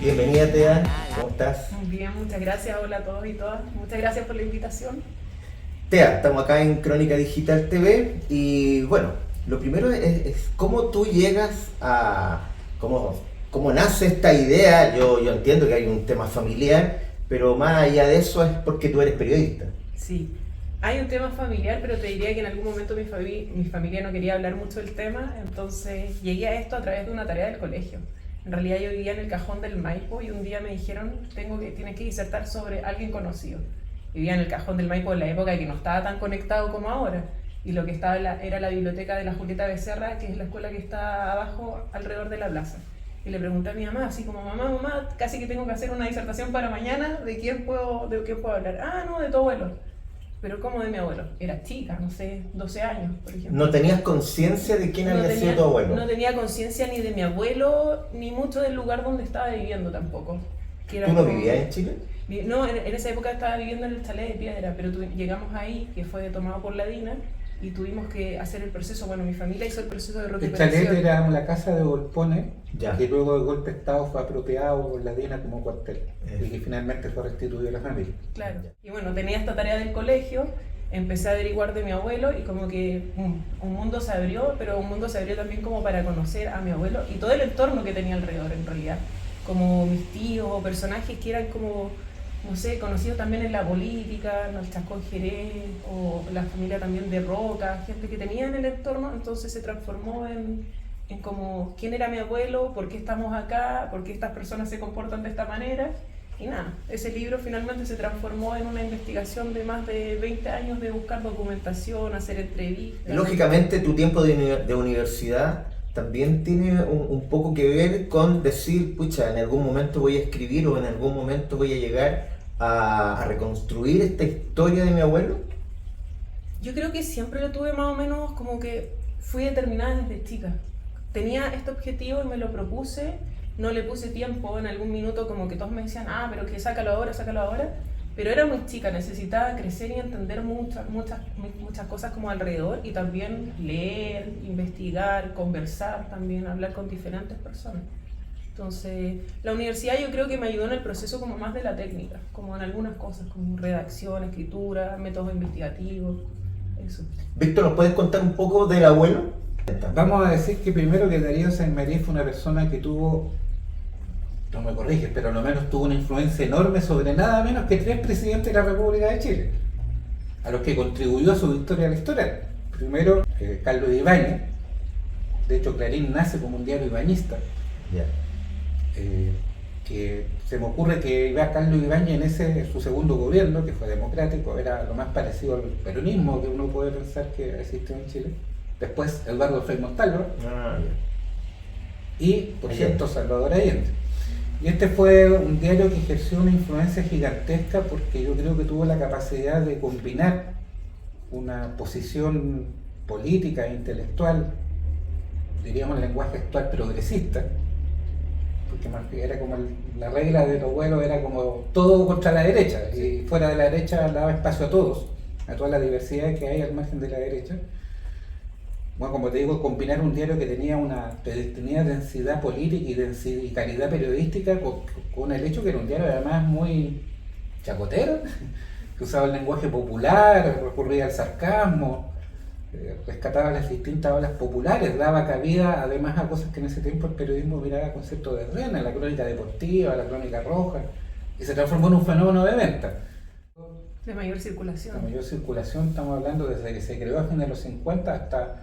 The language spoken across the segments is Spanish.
Bienvenida, Tea. ¿Cómo estás? Muy bien, muchas gracias. Hola a todos y todas. Muchas gracias por la invitación. Tea, estamos acá en Crónica Digital TV y bueno, lo primero es cómo tú llegas a... cómo nace esta idea. Yo entiendo que hay un tema familiar, pero más allá de eso es porque tú eres periodista. Sí, hay un tema familiar, pero te diría que en algún momento mi familia no quería hablar mucho del tema, entonces llegué a esto a través de una tarea del colegio. En realidad yo vivía en el Cajón del Maipo y un día me dijeron, tienes que disertar sobre alguien conocido. Vivía en el Cajón del Maipo en la época que no estaba tan conectado como ahora, y lo que estaba era la biblioteca de la Julieta Becerra, que es la escuela que está abajo alrededor de la plaza. Y le pregunté a mi mamá, así como, mamá, casi que tengo que hacer una disertación para mañana, ¿de qué puedo hablar? Ah, no, de tu abuelo. Pero ¿cómo de mi abuelo? Era chica, no sé, 12 años, por ejemplo. ¿No tenías conciencia de quién había sido tu abuelo? No tenía conciencia ni de mi abuelo, ni mucho del lugar donde estaba viviendo tampoco. ¿Tú no vivías en Chile? No, en esa época estaba viviendo en el chalet de Piedra, pero llegamos ahí, que fue tomado por la DINA, y tuvimos que hacer el proceso. Bueno, mi familia hizo el proceso de recuperación. El chalet era la casa de Golpones, ya, que luego de golpe de Estado fue apropiado por la DINA como cuartel, y que finalmente fue restituido a la familia. Claro. Y bueno, tenía esta tarea del colegio, empecé a averiguar de mi abuelo y como que un mundo se abrió, pero un mundo se abrió también como para conocer a mi abuelo y todo el entorno que tenía alrededor en realidad. Como mis tíos o personajes que eran como, no sé, conocidos también en la política, en el Chascón Jerez, o la familia también de Roca, gente que tenía en el entorno, entonces se transformó en como quién era mi abuelo, por qué estamos acá, por qué estas personas se comportan de esta manera. Y nada, ese libro finalmente se transformó en una investigación de más de 20 años de buscar documentación, hacer entrevistas. Lógicamente tu tiempo de universidad también tiene un poco que ver con decir, pucha, en algún momento voy a escribir o en algún momento voy a llegar a reconstruir esta historia de mi abuelo. Yo creo que siempre lo tuve más o menos como que fui determinada desde chica. Tenía este objetivo y me lo propuse, no le puse tiempo en algún minuto como que todos me decían, pero que sácalo ahora. Pero era muy chica, necesitaba crecer y entender muchas cosas como alrededor y también leer, investigar, conversar también, hablar con diferentes personas. Entonces, la universidad yo creo que me ayudó en el proceso como más de la técnica, como en algunas cosas, como redacción, escritura, métodos investigativos, eso. Víctor, ¿nos puedes contar un poco del abuelo? Vamos a decir que primero que Darío Saint-Marie fue una persona que tuvo, no me corriges, pero al menos tuvo una influencia enorme sobre nada menos que 3 presidentes de la República de Chile, a los que contribuyó a su victoria electoral. Primero, Carlos Ibáñez. De hecho, Clarín nace como un diario ibañista. Yeah. Que se me ocurre que iba Carlos Ibáñez en su segundo gobierno, que fue democrático, era lo más parecido al peronismo que uno puede pensar que existe en Chile. Después Eduardo Frei Montalva, y por cierto Salvador Allende. Y este fue un diario que ejerció una influencia gigantesca porque yo creo que tuvo la capacidad de combinar una posición política e intelectual, diríamos el lenguaje actual progresista, porque era como la regla del abuelo era como todo contra la derecha, y fuera de la derecha daba espacio a todos, a toda la diversidad que hay al margen de la derecha. Bueno, como te digo, combinar un diario que tenía densidad política y calidad periodística con el hecho que era un diario además muy chacotero, que usaba el lenguaje popular, recurría al sarcasmo, rescataba las distintas olas populares, daba cabida además a cosas que en ese tiempo el periodismo miraba con cierto desdén, la crónica deportiva, la crónica roja, y se transformó en un fenómeno de venta. De mayor circulación. La mayor circulación, estamos hablando desde que se creó a fines de los 50 hasta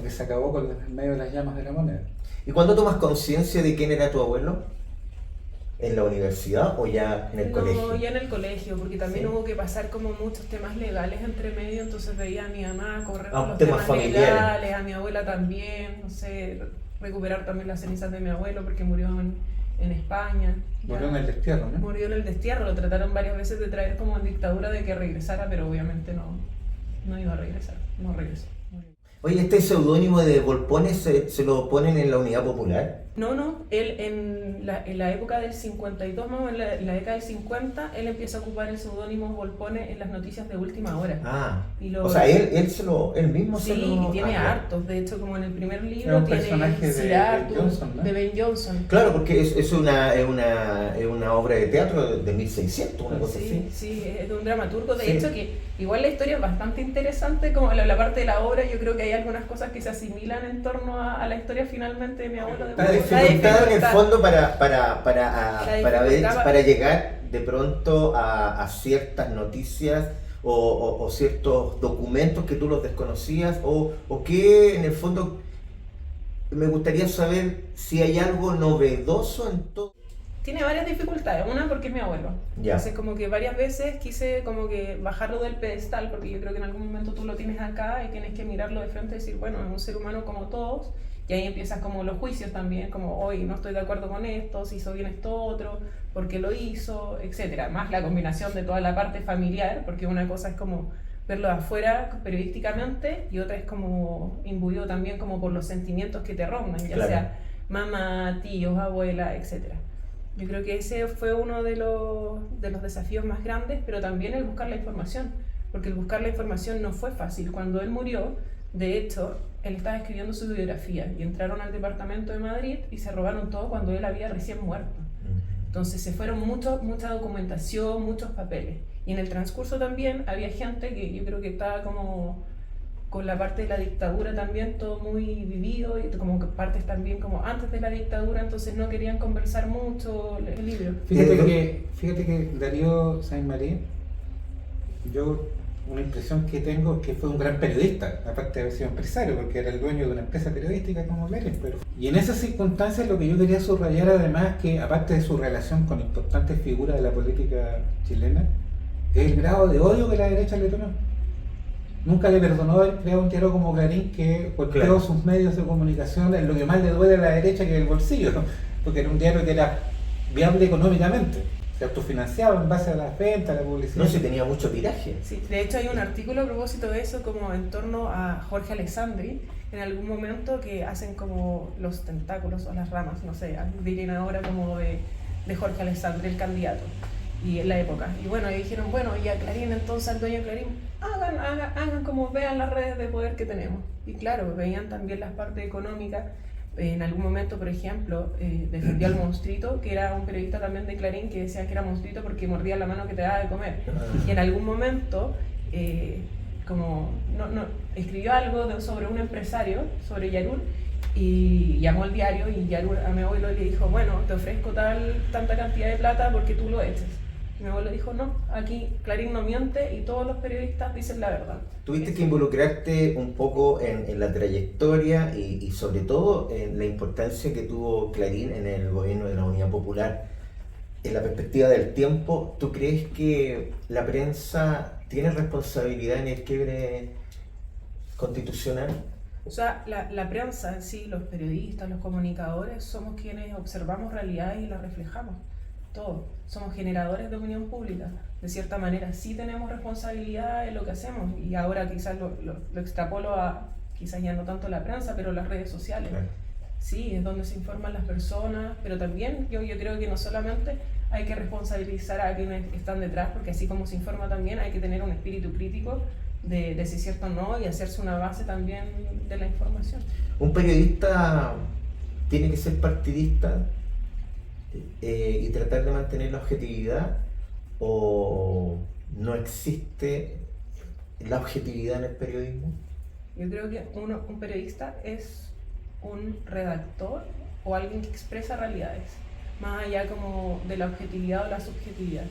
que se acabó con el medio de las llamas de la moneda. ¿Y cuándo tomas conciencia de quién era tu abuelo? ¿En la universidad o ya en el colegio? No, ya en el colegio, porque también ¿Sí? hubo que pasar como muchos temas legales entre medio, entonces veía a mi mamá correr Ah, con los temas temas familiares. legales, a mi abuela también, no sé, recuperar también las cenizas de mi abuelo porque murió en España. Murió en el destierro, ¿no? Murió en el destierro, lo trataron varias veces de traer como en dictadura de que regresara, pero obviamente no iba a regresar, no regresó. Oye, este seudónimo de Golpones se lo ponen en la Unidad Popular. No, él en la época del 52, más o menos en la década del 50, él empieza a ocupar el seudónimo Volpone en las noticias de última hora. O sea, él mismo sí, se lo... y tiene claro. hartos, de hecho como en el primer libro un tiene personaje Sir de Arthur, Ben Jonson, ¿no? de Ben Jonson. Claro, porque es una obra de teatro de 1600, una cosa así. Sí, es de un dramaturgo, de Sí. hecho que igual la historia es bastante interesante, como la parte de la obra, yo creo que hay algunas cosas que se asimilan en torno a la historia finalmente de mi abuelo. Está dificultad en el fondo para llegar de pronto a ciertas noticias o ciertos documentos que tú los desconocías o que en el fondo me gustaría saber si hay algo novedoso en todo. Tiene varias dificultades, una porque es mi abuelo. Ya. Entonces como que varias veces quise como que bajarlo del pedestal, porque yo creo que en algún momento tú lo tienes acá y tienes que mirarlo de frente y decir, bueno, es un ser humano como todos, y ahí empiezas como los juicios también, como, hoy no estoy de acuerdo con esto, si hizo bien esto otro, por qué lo hizo, etcétera. Más la combinación de toda la parte familiar, porque una cosa es como verlo de afuera periodísticamente y otra es como imbuido también como por los sentimientos que te rondan, ya Claro. sea mamá, tíos, abuela, etcétera. Yo creo que ese fue uno de los desafíos más grandes, pero también el buscar la información, porque el buscar la información no fue fácil. Cuando él murió, de hecho, él estaba escribiendo su biografía y entraron al departamento de Madrid y se robaron todo cuando él había recién muerto. Entonces se fueron mucha documentación, muchos papeles. Y en el transcurso también había gente que yo creo que estaba como con la parte de la dictadura también todo muy vivido y como que partes también como antes de la dictadura, entonces no querían conversar mucho el libro. Fíjate que Darío Saint-Marie, yo una impresión que tengo es que fue un gran periodista, aparte de haber sido empresario, porque era el dueño de una empresa periodística como Pérez. Y en esas circunstancias lo que yo quería subrayar además, que aparte de su relación con importantes figuras de la política chilena, es el grado de odio que la derecha le tomó. Nunca le perdonó haber creado un diario como Clarín que golpeó Claro. sus medios de comunicación en lo que más le duele a la derecha, que es el bolsillo, ¿no? Porque era un diario que era viable económicamente, se autofinanciaba en base a las ventas, a la publicidad. No, si tenía mucho tiraje. Sí, de hecho hay un artículo a propósito de eso como en torno a Jorge Alessandri en algún momento que hacen como los tentáculos o las ramas, no sé, dirían ahora como de Jorge Alessandri, el candidato, y en la época. Y bueno, y dijeron, bueno, y a Clarín entonces, al dueño de Clarín, hagan como vean las redes de poder que tenemos. Y claro, veían también las partes económicas. En algún momento, por ejemplo, defendió al Monstruito, que era un periodista también de Clarín que decía que era Monstruito porque mordía la mano que te daba de comer. Y en algún momento, escribió algo sobre un empresario, sobre Yarur, y llamó al diario y Yarur a mi abuelo le dijo, bueno, te ofrezco tanta cantidad de plata porque tú lo eches. Y mi abuelo dijo, no, aquí Clarín no miente y todos los periodistas dicen la verdad. Tuviste que involucrarte un poco en la trayectoria y sobre todo en la importancia que tuvo Clarín en el gobierno de la Unidad Popular. En la perspectiva del tiempo, ¿tú crees que la prensa tiene responsabilidad en el quiebre constitucional? O sea, la prensa en sí, los periodistas, los comunicadores, somos quienes observamos realidades y las reflejamos. Todos. Somos generadores de opinión pública. De cierta manera, sí tenemos responsabilidad en lo que hacemos. Y ahora quizás lo extrapolo a, quizás ya no tanto la prensa, pero las redes sociales. Claro. Sí, es donde se informan las personas, pero también yo creo que no solamente hay que responsabilizar a quienes están detrás, porque así como se informa también hay que tener un espíritu crítico de si es cierto o no y hacerse una base también de la información. ¿Un periodista tiene que ser partidista y tratar de mantener la objetividad o no existe la objetividad en el periodismo? Yo creo que un periodista es un redactor o alguien que expresa realidades, más allá como de la objetividad o la subjetividad.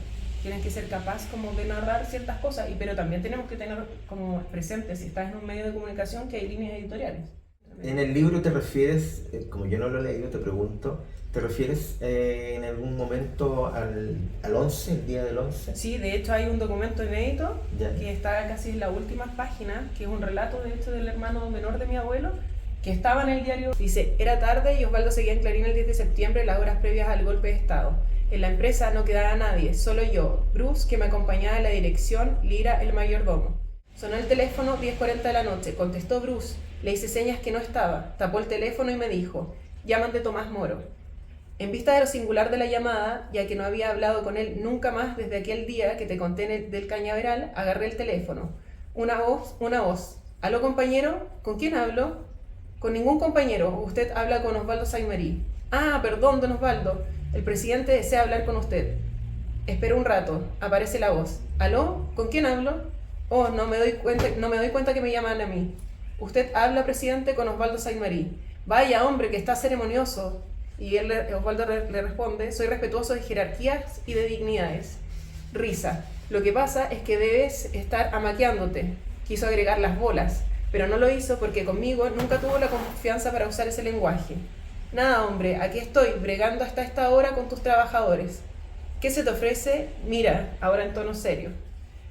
Tienes que ser capaz como de narrar ciertas cosas, pero también tenemos que tener como presente, si estás en un medio de comunicación, que hay líneas editoriales. En el libro te refieres, como yo no lo he leído, te pregunto, ¿te refieres en algún momento al 11, el día del 11? Sí, de hecho hay un documento inédito Ya. que está casi en la última página, que es un relato de hecho del hermano menor de mi abuelo, que estaba en el diario. Dice, era tarde y Osvaldo seguía en Clarín el 10 de septiembre, las horas previas al golpe de Estado. En la empresa no quedaba nadie, solo yo, Bruce, que me acompañaba en la dirección, Lira, el mayordomo. Sonó el teléfono, 10:40 de la noche, contestó Bruce, le hice señas que no estaba, tapó el teléfono y me dijo, llaman de Tomás Moro. En vista de lo singular de la llamada, ya que no había hablado con él nunca más desde aquel día que te conté del Cañaveral, agarré el teléfono. Una voz. ¿Aló, compañero? ¿Con quién hablo? Con ningún compañero. Usted habla con Osvaldo Saymarí. Ah, perdón, don Osvaldo. El presidente desea hablar con usted. Espera un rato. Aparece la voz. ¿Aló? ¿Con quién hablo? Oh, no me doy cuenta que me llaman a mí. Usted habla, presidente, con Osvaldo Saymarí. Vaya, hombre, que está ceremonioso. Y Osvaldo le responde, soy respetuoso de jerarquías y de dignidades. Risa. Lo que pasa es que debes estar amaqueándote. Quiso agregar las bolas, pero no lo hizo porque conmigo nunca tuvo la confianza para usar ese lenguaje. Nada, hombre, aquí estoy, bregando hasta esta hora con tus trabajadores. ¿Qué se te ofrece? Mira, ahora en tono serio.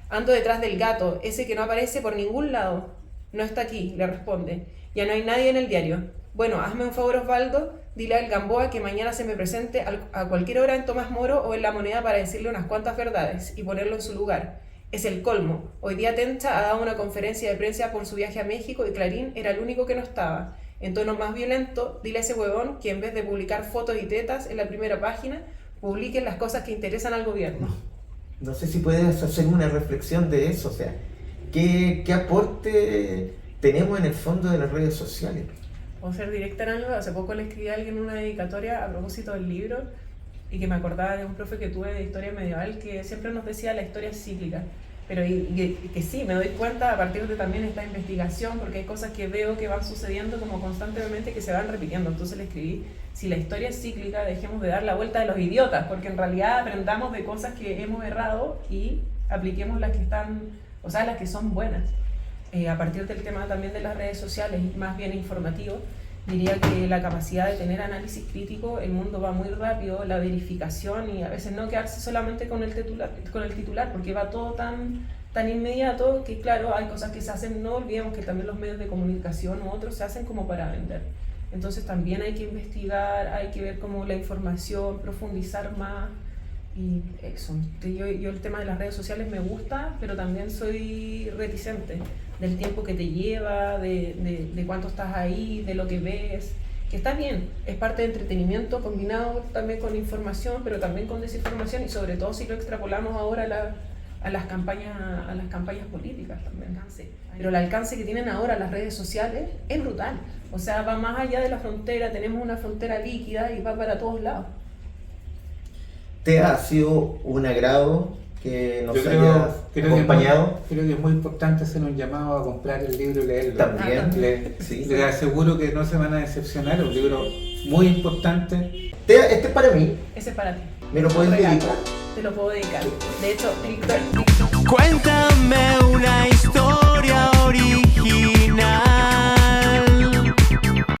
Ando detrás del gato, ese que no aparece por ningún lado. No está aquí, le responde. Ya no hay nadie en el diario. Bueno, hazme un favor, Osvaldo, dile al Gamboa que mañana se me presente a cualquier hora en Tomás Moro o en La Moneda para decirle unas cuantas verdades y ponerlo en su lugar. Es el colmo. Hoy día Tencha ha dado una conferencia de prensa por su viaje a México y Clarín era el único que no estaba. En tono más violento, dile a ese huevón que en vez de publicar fotos y tetas en la primera página, publiquen las cosas que interesan al gobierno. No sé si puedes hacer una reflexión de eso, o sea, ¿qué aporte tenemos en el fondo de las redes sociales? O ser directa en algo. Hace poco le escribí a alguien una dedicatoria a propósito del libro y que me acordaba de un profe que tuve de historia medieval que siempre nos decía la historia es cíclica. Pero y que sí, me doy cuenta a partir de también esta investigación, porque hay cosas que veo que van sucediendo como constantemente que se van repitiendo. Entonces le escribí, si la historia es cíclica, dejemos de dar la vuelta de los idiotas, porque en realidad aprendamos de cosas que hemos errado y apliquemos las que están, o sea, las que son buenas. A partir del tema también de las redes sociales, más bien informativo, diría que la capacidad de tener análisis crítico, el mundo va muy rápido, la verificación y a veces no quedarse solamente con el titular porque va todo tan inmediato que claro, hay cosas que se hacen, no olvidemos que también los medios de comunicación u otros se hacen como para vender. Entonces también hay que investigar, hay que ver cómo la información, profundizar más y eso. Yo el tema de las redes sociales me gusta, pero también soy reticente del tiempo que te lleva, de cuánto estás ahí, de lo que ves, que está bien, es parte de entretenimiento combinado también con información, pero también con desinformación y sobre todo si lo extrapolamos ahora a las campañas políticas también. Pero el alcance que tienen ahora las redes sociales es brutal, o sea, va más allá de la frontera, tenemos una frontera líquida y va para todos lados. ¿Te ha sido un agrado que nos hayas acompañado? Creo que es muy importante hacer un llamado a comprar el libro y leerlo. También. Les aseguro que no se van a decepcionar, es un libro muy importante. Este es para mí. Ese es para ti. ¿Me lo puedes dedicar? Te lo puedo dedicar. De hecho, Víctor. Cuéntame